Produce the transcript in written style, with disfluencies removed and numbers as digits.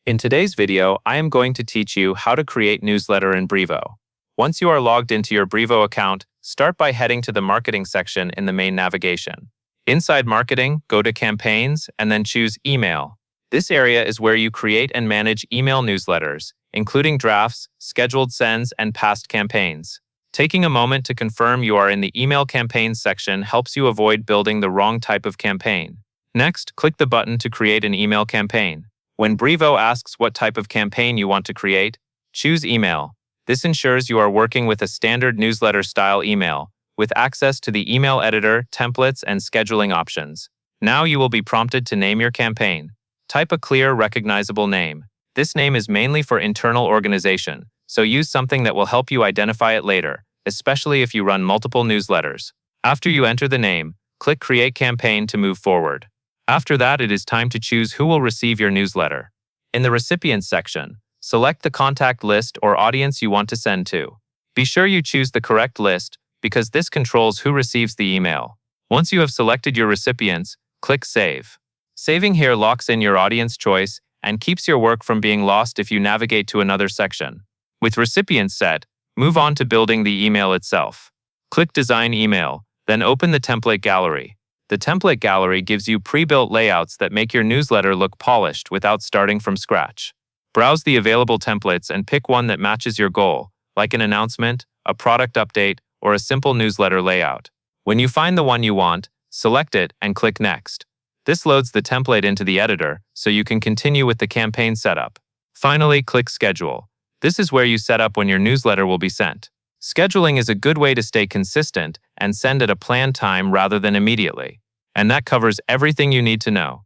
In today's video, I am going to teach you how to create newsletter in Brevo. Once you are logged into your Brevo account, start by heading to the Marketing section in the main navigation. Inside Marketing, go to Campaigns and then choose Email. This area is where you create and manage email newsletters, including drafts, scheduled sends, and past campaigns. Taking a moment to confirm you are in the Email Campaigns section helps you avoid building the wrong type of campaign. Next, click the button to create an email campaign. When Brevo asks what type of campaign you want to create, choose Email. This ensures you are working with a standard newsletter-style email, with access to the email editor, templates, and scheduling options. Now you will be prompted to name your campaign. Type a clear, recognizable name. This name is mainly for internal organization, so use something that will help you identify it later, especially if you run multiple newsletters. After you enter the name, click Create Campaign to move forward. After that, it is time to choose who will receive your newsletter. In the Recipients section, select the contact list or audience you want to send to. Be sure you choose the correct list, because this controls who receives the email. Once you have selected your recipients, click Save. Saving here locks in your audience choice and keeps your work from being lost if you navigate to another section. With recipients set, move on to building the email itself. Click Design Email, then open the Template Gallery. The Template Gallery gives you pre-built layouts that make your newsletter look polished without starting from scratch. Browse the available templates and pick one that matches your goal, like an announcement, a product update, or a simple newsletter layout. When you find the one you want, select it and click Next. This loads the template into the editor, so you can continue with the campaign setup. Finally, click Schedule. This is where you set up when your newsletter will be sent. Scheduling is a good way to stay consistent and send at a planned time rather than immediately. And that covers everything you need to know.